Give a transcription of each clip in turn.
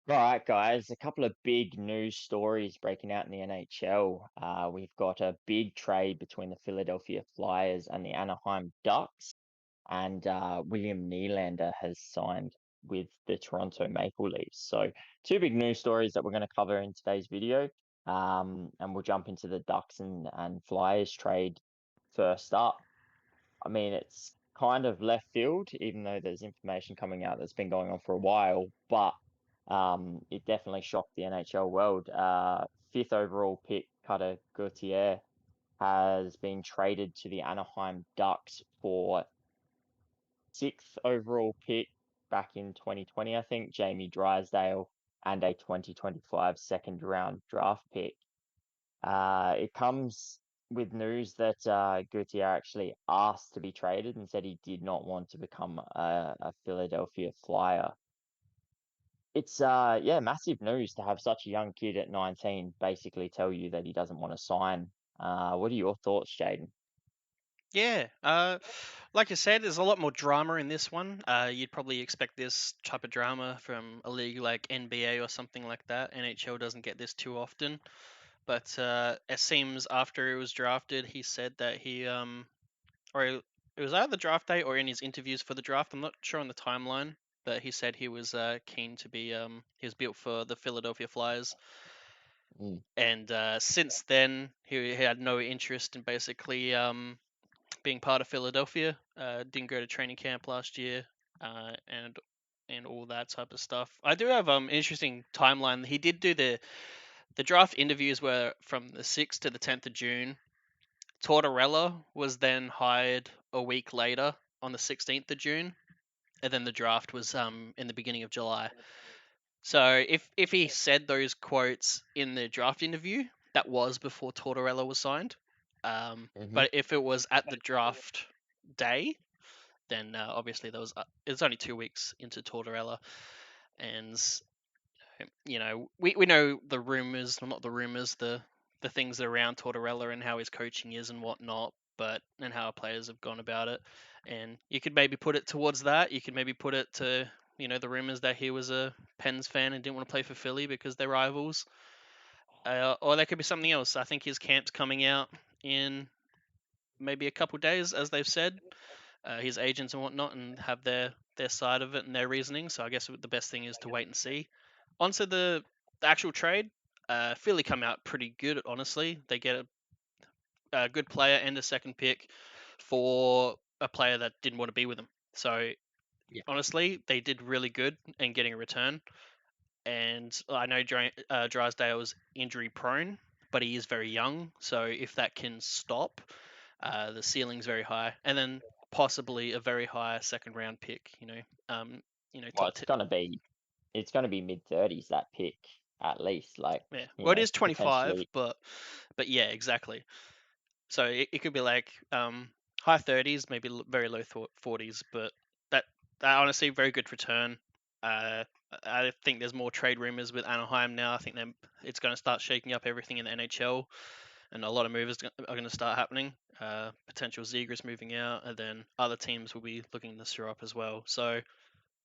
All right, guys, a couple of big news stories breaking out in the NHL. We've got a big trade between the Philadelphia Flyers and the Anaheim Ducks, and William Nylander has signed with the Toronto Maple Leafs. So, two big news stories that we're going to cover in today's video. And we'll jump into the Ducks and Flyers trade first up. I mean, it's kind of left field, even though there's information coming out that's been going on for a while, but it definitely shocked the NHL world. Fifth overall pick, Cutter Gautheir, has been traded to the Anaheim Ducks for sixth overall pick back in 2020, I think, Jamie Drysdale, and a 2025 second round draft pick. It comes with news that Gautheir actually asked to be traded and said he did not want to become a Philadelphia Flyer. It's yeah, massive news to have such a young kid at 19 basically tell you that he doesn't want to sign. What are your thoughts, Jaden? Yeah, like I said, there's a lot more drama in this one. You'd probably expect this type of drama from a league like NBA or something like that. NHL doesn't get this too often, but it seems after he was drafted, he said that it was either the draft day or in his interviews for the draft. I'm not sure on the timeline, but he said he was keen to be he was built for the Philadelphia Flyers, Mm. and since then he had no interest in basically being part of Philadelphia. Didn't go to training camp last year, and all that type of stuff. I do have interesting timeline. He did do the draft interviews were from the 6th to the 10th of June. Tortorella was then hired a week later on the 16th of June, and then the draft was in the beginning of July. So if he said those quotes in the draft interview, that was before Tortorella was signed. Hmm. But if it was at the draft day, then obviously there was it's only 2 weeks into Tortorella, and we know the rumors, well, not the rumors, the things around Tortorella and how his coaching is and whatnot, but and how players have gone about it, and you could maybe put it towards that. You could maybe put it to the rumors that he was a Pens fan and didn't want to play for Philly because they're rivals, or there could be something else. I think his camp's coming out in maybe a couple days, as they've said, his agents and whatnot, and have their side of it and their reasoning. So I guess the best thing is to wait and see. Onto the actual trade. Philly come out pretty good, honestly. They get a good player and a second pick for a player that didn't want to be with them. So Yeah. honestly, they did really good in getting a return. And I know Drysdale's injury prone, but he is very young. So if that can stop, the ceiling's very high, and then possibly a very high second round pick. Well, Top. it's gonna be mid 30s that pick at least, like, Yeah, well, it is 25, potentially. but yeah, exactly. So it could be like high 30s, maybe very low 40s, but that that honestly very good return. Uh, I think there's more trade rumors with Anaheim now. I think it's going to start shaking up everything in the NHL, and a lot of moves are going to start happening. Potential Zegras moving out, and then other teams will be looking to stir up as well. So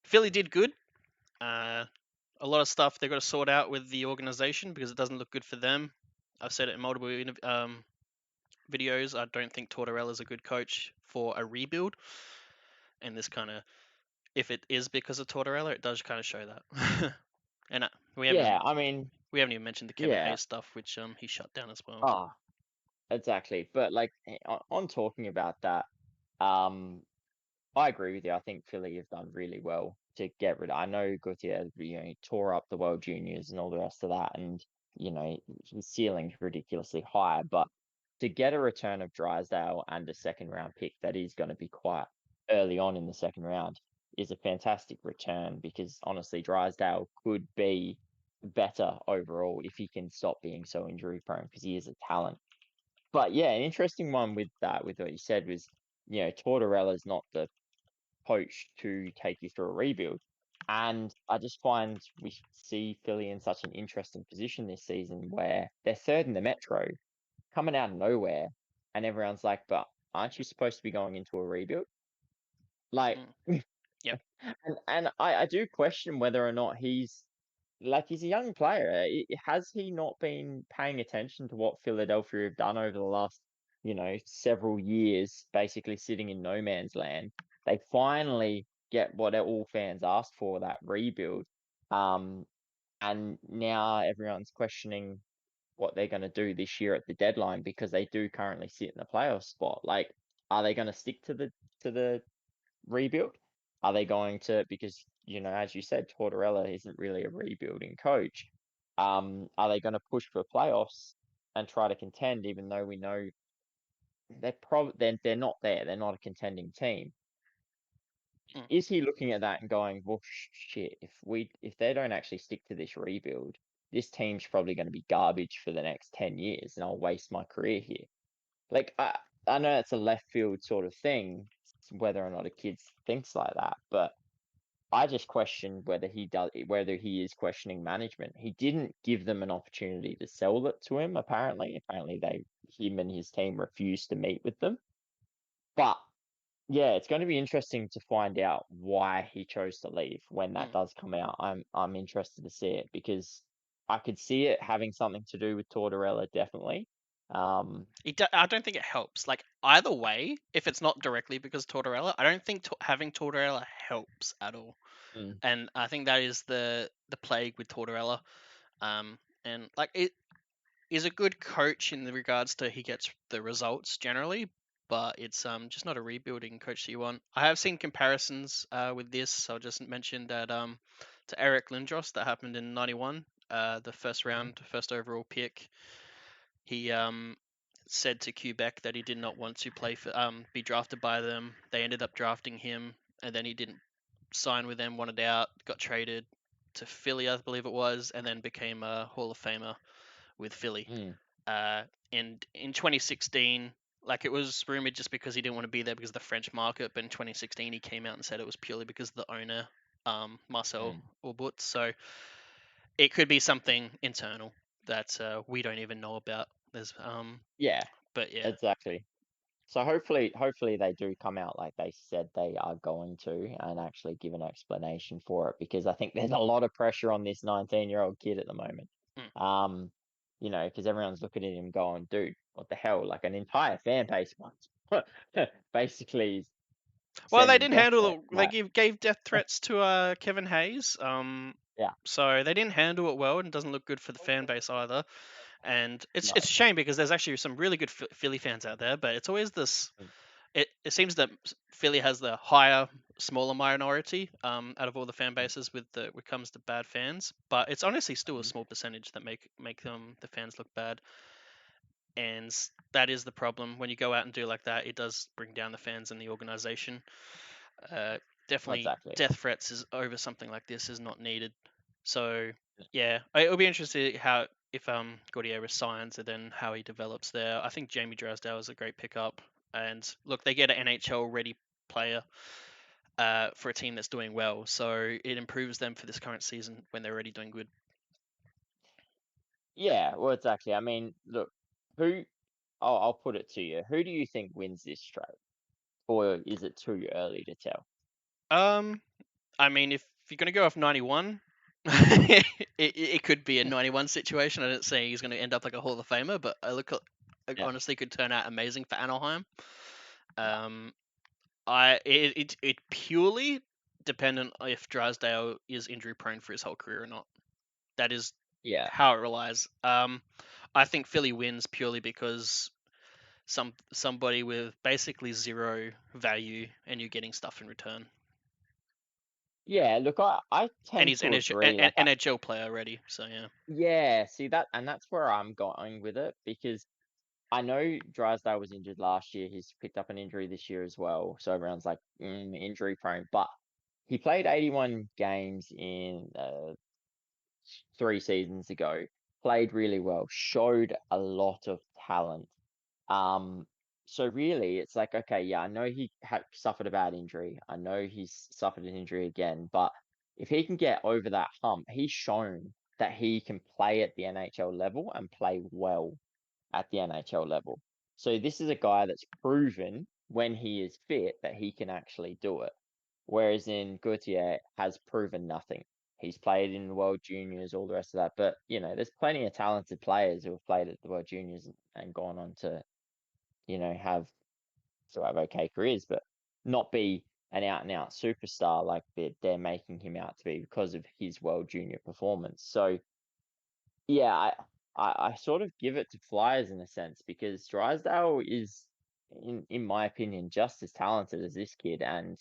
Philly did good. Uh, a lot of stuff they've got to sort out with the organization because it doesn't look good for them. I've said it in multiple videos. I don't think Tortorella is a good coach for a rebuild, and this kind of, if it is because of Tortorella, it does kind of show that. and we haven't Yeah, I mean, we haven't even mentioned the Kevin yeah. Hayes stuff, which he shut down as well. Ah, exactly. But like, on talking about that, um, I agree with you. I think Philly have done really well to get rid of. I know Gautier, he tore up the World Juniors and all the rest of that, and his ceiling's ridiculously high. But to get a return of Drysdale and a second round pick that is going to be quite early on in the second round is a fantastic return because honestly, Drysdale could be better overall if he can stop being so injury prone because he is a talent. But yeah, an interesting one with that, with what you said was, Tortorella's not the coach to take you through a rebuild. And I just find we see Philly in such an interesting position this season where they're third in the Metro, coming out of nowhere, and everyone's like, but aren't you supposed to be going into a rebuild? Like, Mm, and yep. I do question whether or not he's like he's a young player. Has he not been paying attention to what Philadelphia have done over the last, several years, basically sitting in no man's land? They finally get what all fans asked for, that rebuild. Um, and now everyone's questioning what they're going to do this year at the deadline because they do currently sit in the playoff spot. Like, are they going to stick to the rebuild? Are they going to, because, as you said, Tortorella isn't really a rebuilding coach. Are they going to push for playoffs and try to contend, even though we know they're not there. They're not a contending team. Mm, Is he looking at that and going, well, shit, if they don't actually stick to this rebuild, this team's probably going to be garbage for the next 10 years and I'll waste my career here. Like, I know it's a left field sort of thing, whether or not a kid thinks like that, but I just question whether he is questioning management. He didn't give them an opportunity to sell it to him, apparently. Apparently him and his team refused to meet with them. But yeah, it's going to be interesting to find out why he chose to leave when that mm. does come out. I'm interested to see it because I could see it having something to do with Tortorella, definitely. Um, I don't think it helps. Like either way, if it's not directly because Tortorella, I don't think having Tortorella helps at all. mm, And I think that is the plague with Tortorella. And like it is a good coach in the regards to he gets the results generally, but it's just not a rebuilding coach that you want. I have seen comparisons with this. I'll just mention that to Eric Lindros that happened in '91, the first mhm, round, first overall pick. He said to Quebec that he did not want to play for be drafted by them. They ended up drafting him, and then he didn't sign with them, wanted out, got traded to Philly, I believe it was, and then became a Hall of Famer with Philly. mm, Uh, and in 2016, like it was rumored just because he didn't want to be there because of the French market, but in 2016 he came out and said it was purely because of the owner, Marcel mm. Orbut. So it could be something internal that we don't even know about. Yeah, But yeah, exactly. So hopefully they do come out like they said they are going to and actually give an explanation for it because I think there's a lot of pressure on this 19-year-old kid at the moment. mm. Um, because everyone's looking at him going, dude, what the hell? Like an entire fan base once basically Well, they sending didn't death handle threats. it. They Like, gave death threats to Kevin Hayes. yeah, So they didn't handle it well, and it doesn't look good for the fan base either. And no. it's a shame because there's actually some really good Philly fans out there, but it's always this. Mm, It seems that Philly has the higher, smaller minority out of all the fan bases when it comes to bad fans. But it's honestly still a mhm, small percentage that make the fans look bad, and that is the problem. When you go out and do like that, it does bring down the fans and the organization. Uh, Definitely, exactly. death threats is over something like this is not needed. So yeah, it'll be interesting how if Gautheir resigns and then how he develops there. I think Jamie Drysdale is a great pickup, and look, they get an NHL ready player for a team that's doing well, so it improves them for this current season when they're already doing good. Yeah, well, exactly. I mean, look, who I'll put it to you. Who do you think wins this trade? Or is it too early to tell? Um, I mean, if you're gonna go off 91. It could be a 91 situation. I didn't say he's going to end up like a Hall of Famer, but like, Yeah. honestly could turn out amazing for Anaheim. Yeah. Um, it purely dependent if Drysdale is injury prone for his whole career or not. That is Yeah. how it relies. I think Philly wins purely because somebody with basically zero value and you're getting stuff in return, Yeah, look, I and tend he's to agree. Like, NHL player already. So yeah. yeah, see that, and that's where I'm going with it because I know Drysdale was injured last year. He's picked up an injury this year as well. So everyone's like, injury prone, but he played 81 games in 3 seasons ago, played really well, showed a lot of talent. Um, so really, it's like, okay, yeah, I know he had suffered a bad injury. I know he's suffered an injury again, but if he can get over that hump, he's shown that he can play at the NHL level and play well at the NHL level. So this is a guy that's proven when he is fit that he can actually do it. Whereas in Gauthier has proven nothing. He's played in the World Juniors, all the rest of that. But there's plenty of talented players who have played at the World Juniors and gone on to have okay careers, but not be an out and out superstar like they're making him out to be because of his World Junior performance. So yeah, I sort of give it to Flyers in a sense because Drysdale is, in my opinion, just as talented as this kid, and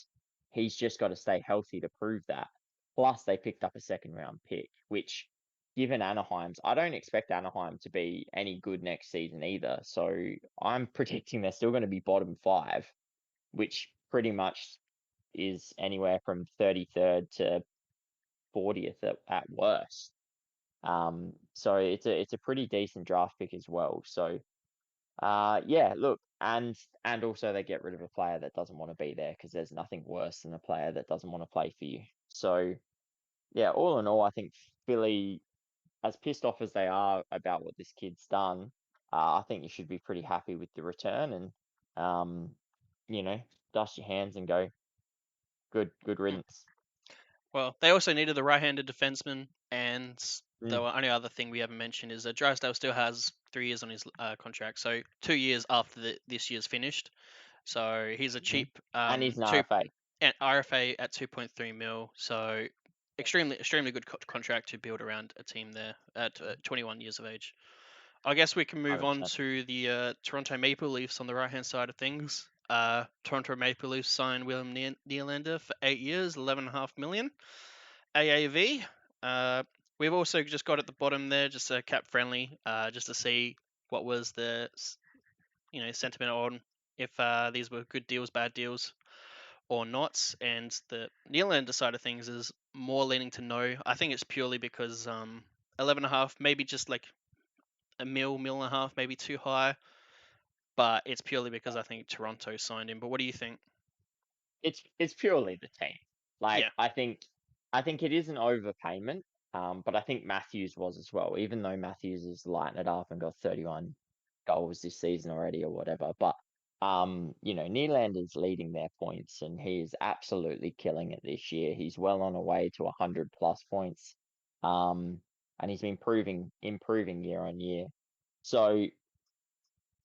he's just got to stay healthy to prove that. Plus, they picked up a second round pick, which, given Anaheim's, I don't expect Anaheim to be any good next season either. So I'm predicting they're still going to be bottom five, which pretty much is anywhere from 33rd to 40th at worst. So it's a pretty decent draft pick as well. So yeah, look, and also they get rid of a player that doesn't want to be there because there's nothing worse than a player that doesn't want to play for you. So yeah, all in all, I think Philly, as pissed off as they are about what this kid's done, I think you should be pretty happy with the return and um, you know, dust your hands and go good Mm. riddance. Well, they also needed the right-handed defenseman, and the Mm, only other thing we haven't mentioned is that Drysdale still has 3 years on his contract, so 2 years after this year's finished. So he's a hmm cheap And he's an two RFA. and RFA at 2.3 mil. So extremely good contract to build around a team there at 21 years of age. I guess we can move on 100%. to the Toronto Maple Leafs on the right hand side of things. Toronto Maple Leafs signed William Nylander for 8 years, 11.5 million AAV. We've also just got at the bottom there, just a cap friendly, just to see what was the sentiment on if these were good deals, bad deals, or not. And the Nylander side of things is more leaning to no. I think it's purely because 11.5, maybe just like a mil and a half, maybe too high. But it's purely because I think Toronto signed him. But what do you think? It's purely the team. Like Yeah, I think it is an overpayment, but I think Matthews was as well. Even though Matthews is lighting it up and got 31 goals this season already or whatever, but Nylander's leading their points and he is absolutely killing it this year. He's well on a way to 100 plus points, and he's been improving year on year. So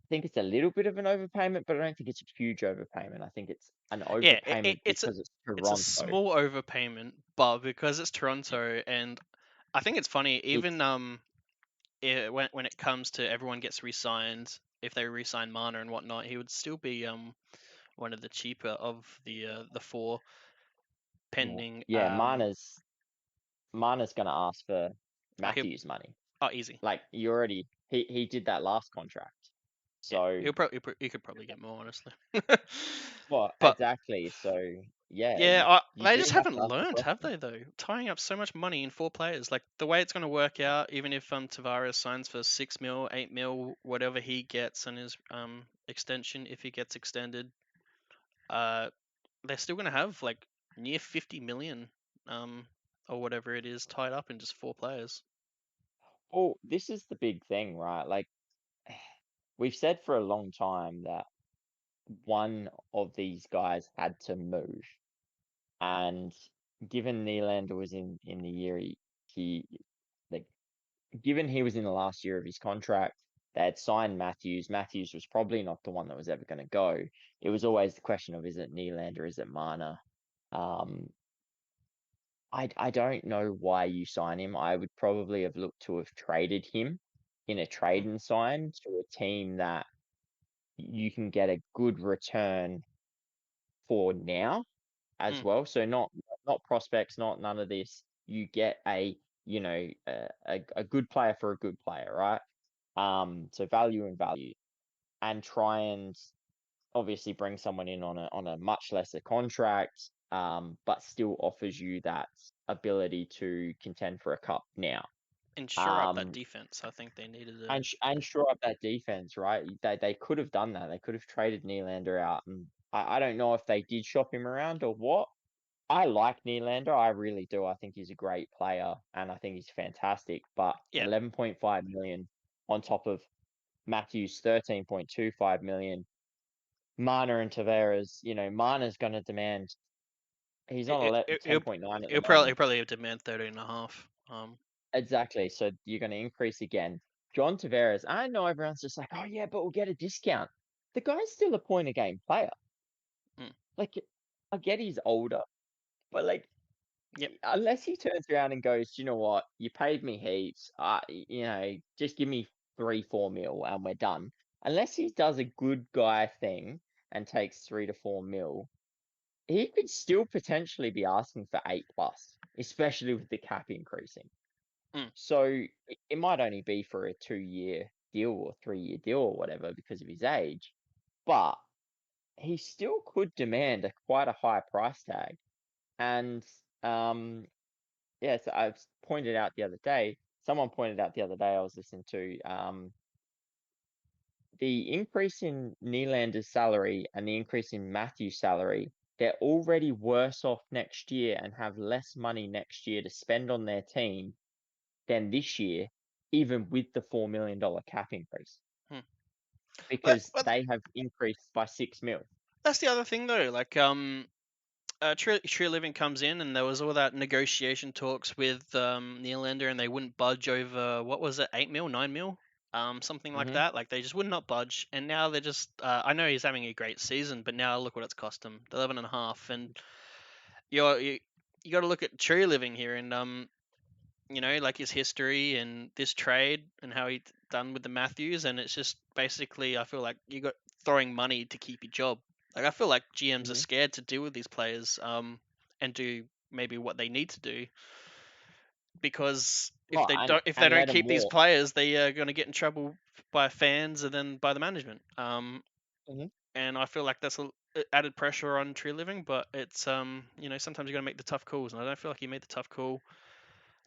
think it's a little bit of an overpayment, but I don't think it's a huge overpayment. I think it's an yeah. overpayment because it's It's a Toronto. small overpayment, but because it's Toronto, and I think it's funny. Even It's when it comes to everyone gets re-signed, if they re-sign Mana and whatnot, he would still be one of the cheaper of the four yeah, pending. yeah. Mana's gonna ask for He'll Matthews money. easy. Like he did that last contract. Yeah, So he could probably get more honestly. well, But exactly. So yeah, yeah, you they do just have haven't to ask the learned, have question. they? Though tying up so much money in four players, like the way it's going to work out, even if Tavares signs for 6 mil, 8 mil, whatever he gets on his extension, if he gets extended, uh, they're still going to have like near 50 million, um, or whatever it is, tied up in just four players. Well, this is the big thing, right? Like we've said for a long time that one of these guys had to move. And given Nylander was in the year he like given he was in the last year of his contract, they had signed Matthews. Matthews was probably not the one that was ever going to go. It was always the question of is it Nylander, is it Mana? Um, I don't know why you sign him. I would probably have looked to have traded him in a trade Mm, and sign to a team that you can get a good return for now as mm. well. So not prospects, not none of this. You get a good player for a good player, right? So value and value, and try and obviously bring someone in on a much lesser contract, but still offers you that ability to contend for a cup now. And shore up that Um, defense. I think they needed a and shore up that defense, right? They could have done that. They could have traded Nylander out, and I don't know if they did shop him around or what. I like Nylander. I really do. I think he's a great player and I think he's fantastic. But yeah. 11.5 million on top of Matthews 13.25 million, Mana and Tavares, Mana's going to demand He's on It, 11, it, ten it'll, point nine at the it'll probably moment. it'll probably demand 13.5. Exactly. So you're going to increase again. John Tavares, I know everyone's just like, oh yeah, but we'll get a discount. The guy's still a point a game player. Mm, Like, I get he's older, but like, yep. unless he turns around and goes, you know what, you paid me heaps. Just give me 3-4 mil and we're done. Unless he does a good guy thing and takes 3 to 4 mil, he could still potentially be asking for 8 plus, especially with the cap increasing. Mm, So it might only be for a 2 year deal or 3 year deal or whatever because of his age, but he still could demand quite a high price tag. And so I've pointed out the other day, someone pointed out the other day I was listening to, the increase in Nylander's salary and the increase in Matthew's salary, they're already worse off next year and have less money next year to spend on their team than this year, even with the $4 million cap increase, mm. because But they have increased by 6 mil. that's the other thing though. Like True Living comes in, and there was all that negotiation talks with Nylander, and they wouldn't budge over what was it, 8 mil, 9 mil, something like Hmm. that. Like they just would not budge, and now they're just. I know he's having a great season, but now look what it's cost him, 11.5, and you you got to look at True Living here, and like his history and this trade and how he done with the Matthews, and it's just basically I feel like you got throwing money to keep your job. Like I feel like GMs are Hmm. scared to deal with these players, and do maybe what they need to do because Well, if they and don't let them keep these walk. players, they are going to get in trouble by fans and then by the management. Hmm. And I feel like that's a added pressure on True Living, but it's sometimes you got to make the tough calls, and I don't feel like he made the tough call.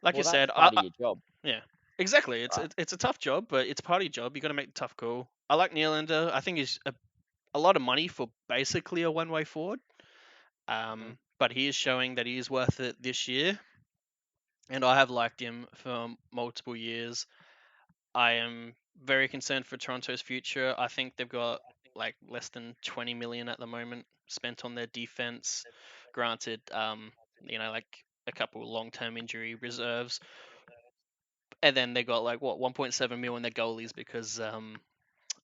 Like you Well, that's said, part of your job, yeah, exactly. It's right? it's a tough job, but it's part of your job. You got to make the tough call. I like Nylander. I think he's a lot of money for basically a one-way forward. Hmm. But he is showing that he is worth it this year, and I have liked him for multiple years. I am very concerned for Toronto's future. I think they've got like less than 20 million at the moment spent on their defense. Granted, like a couple long-term injury reserves, and then they got like what 1.7 mil in their goalies because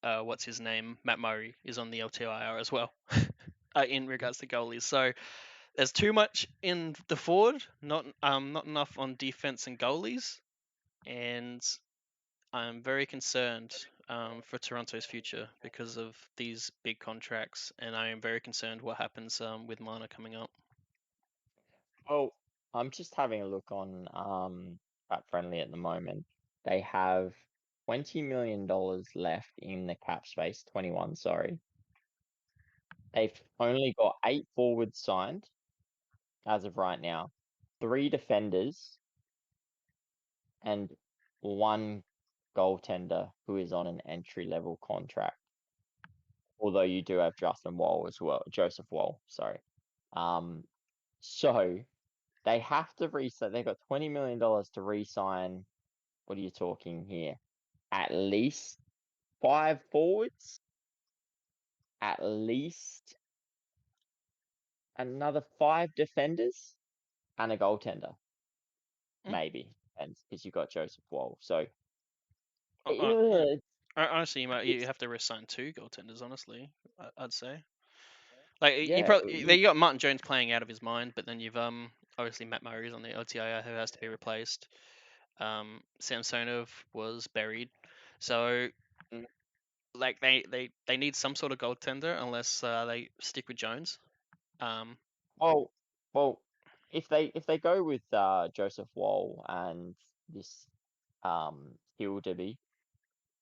what's his name, Matt Murray is on the LTIR as well. In regards to goalies, so there's too much in the forward, not enough on defense and goalies, and I'm very concerned for Toronto's future because of these big contracts, and I am very concerned what happens with Mana coming up. Well, I'm just having a look on Cap Friendly at the moment. They have $20 million left in the cap space, 21, sorry. They've only got 8 forwards signed as of right now, 3 defenders, and 1 goaltender who is on an entry level contract. Although you do have Justin Wall as well, Joseph Wall, sorry. Um, so they have to re-sign. They've got $20 million to re-sign. What are you talking here? At least 5 forwards, at least another 5 defenders, and a goaltender, Mm. maybe, and because you got Joseph Wall. So Yeah. uh, Honestly, you it's have to resign 2 goaltenders. Honestly, I'd say. Like you yeah, probably you got Martin Jones playing out of his mind, but then you've obviously Matt Murray's on the OTIR who has to be replaced. Samsonov was buried, so mm, like they need some sort of goaltender unless they stick with Jones. Um, well, well, if they go with Joseph Wall and this Hilderby,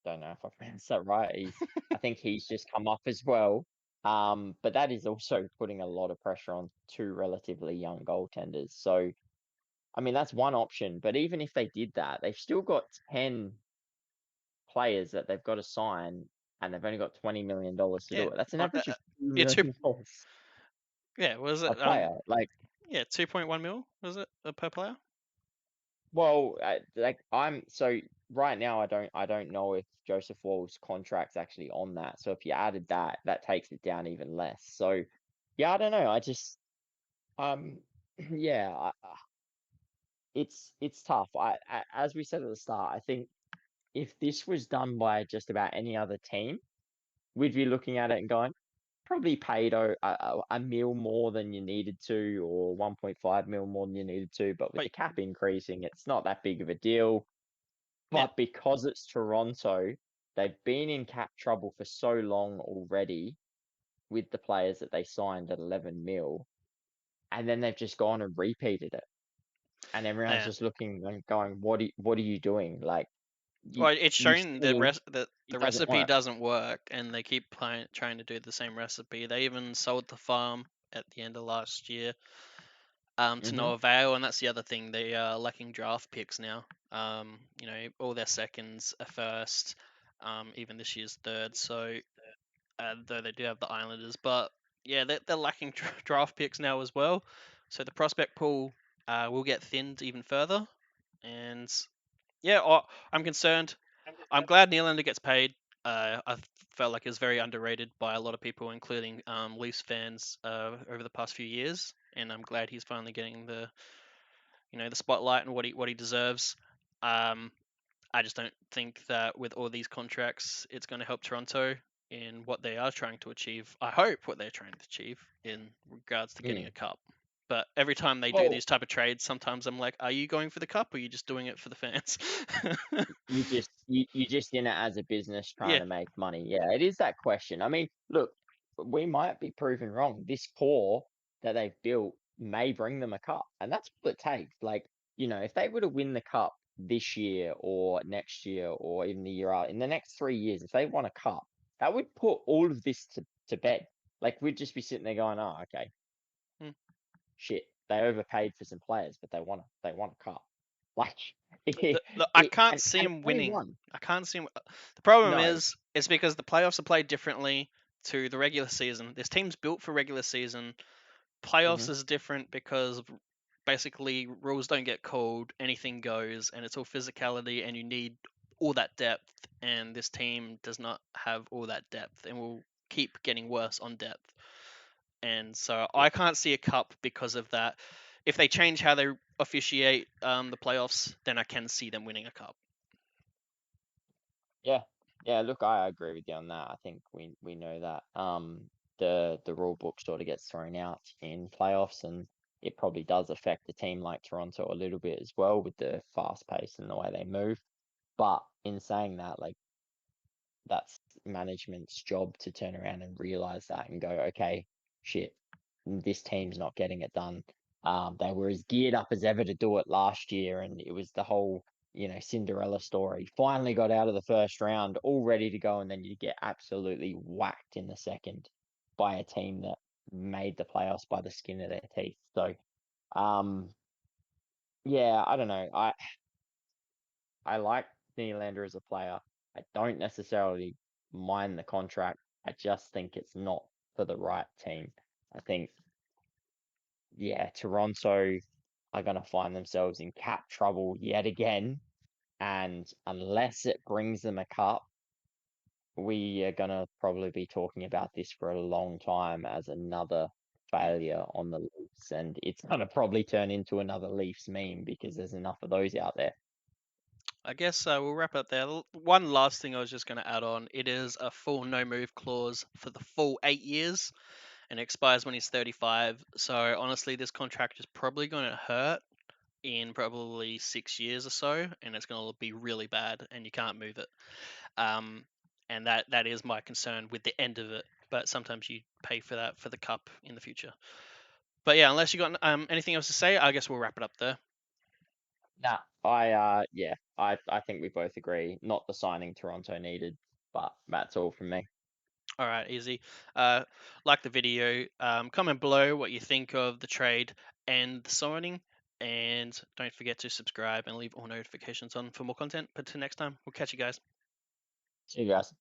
don't know if I pronounced that right. I think he's just come up as well. But that is also putting a lot of pressure on 2 relatively young goaltenders. So, I mean, that's one option. But even if they did that, they've still got 10 players that they've got to sign, and they've only got $20 million to yeah, do it. That's an uh, uh, average of two yeah, two, million dollars yeah, was a it player. Like, 2.1 mil was it per player? well, so right now I don't know if Joseph Wall's contract's actually on that. So if you added that, that takes it down even less. So yeah, I don't know. I just yeah, it's tough. As we said at the start, I think if this was done by just about any other team, we'd be looking at it and going, probably paid a mil more than you needed to, or 1.5 mil more than you needed to. But with the But cap increasing, it's not that big of a deal. yeah, But because it's Toronto, they've been in cap trouble for so long already with the players that they signed at 11 mil, and then they've just gone and repeated it. And everyone's yeah. just looking and going, what are you doing? Like Well, it's you've shown seen that it the doesn't recipe work. doesn't work, and they keep trying to do the same recipe. They even sold the farm at the end of last year, to Hmm. no avail, and that's the other thing. They are lacking draft picks now. All their seconds are first, even this year's third. So, though they do have the Islanders, but yeah, they're lacking draft picks now as well. So the prospect pool will get thinned even further, and yeah, I'm concerned. I'm glad Nylander gets paid. I felt like he was very underrated by a lot of people, including Leafs fans, over the past few years, and I'm glad he's finally getting the spotlight and what he deserves. Um, I just don't think that with all these contracts, it's going to help Toronto in what they are trying to achieve. I hope what they're trying to achieve in regards to getting Mm. a cup. But every time they do Well, these type of trades, sometimes I'm like, are you going for the cup or are you just doing it for the fans? you just in it as a business trying Yeah. to make money. Yeah, it is that question. I mean, look, we might be proven wrong. This core that they've built may bring them a cup, and that's what it takes. Like, if they were to win the cup this year or next year or even the year out, in the next 3 years, if they won a cup, that would put all of this to bed. Like, we'd just be sitting there going, oh, okay, Hmm. shit, they overpaid for some players, but they want a cup. Like, Look, I can't and see and him they winning. won. I can't see him. The problem No. is, it's because the playoffs are played differently to the regular season. This team's built for regular season. Playoffs Mhm. is different because basically rules don't get called, anything goes, and it's all physicality, and you need all that depth. And this team does not have all that depth, and will keep getting worse on depth. And so Yeah. I can't see a cup because of that. If they change how they officiate the playoffs, then I can see them winning a cup. Yeah. Yeah, look, I agree with you on that. I think we know that the rule book sort of gets thrown out in playoffs, and it probably does affect a team like Toronto a little bit as well with the fast pace and the way they move. But in saying that, like that's management's job to turn around and realize that and go, okay, shit, this team's not getting it done. They were as geared up as ever to do it last year, and it was the whole, Cinderella story. Finally got out of the first round, all ready to go, and then you get absolutely whacked in the second by a team that made the playoffs by the skin of their teeth. So, um, yeah, I don't know. I like Nylander as a player. I don't necessarily mind the contract. I just think it's not for the right team. I think, yeah, Toronto are going to find themselves in cap trouble yet again. And unless it brings them a cup, we are going to probably be talking about this for a long time as another failure on the Leafs. And it's going to probably turn into another Leafs meme because there's enough of those out there. I guess we'll wrap up there. One last thing I was just going to add on: it is a full no move clause for the full 8 years, and it expires when he's 35. So honestly, this contract is probably going to hurt in probably 6 years or so, and it's going to be really bad, and you can't move it. Um, and that is my concern with the end of it. But sometimes you pay for that for the cup in the future. But yeah, unless you got anything else to say, I guess we'll wrap it up there. Nah, yeah, I think we both agree. Not the signing Toronto needed, but that's all from me. All right, easy. Uh, like the video, comment below what you think of the trade and the signing, and don't forget to subscribe and leave all notifications on for more content. But till next time, we'll catch you guys. See you guys.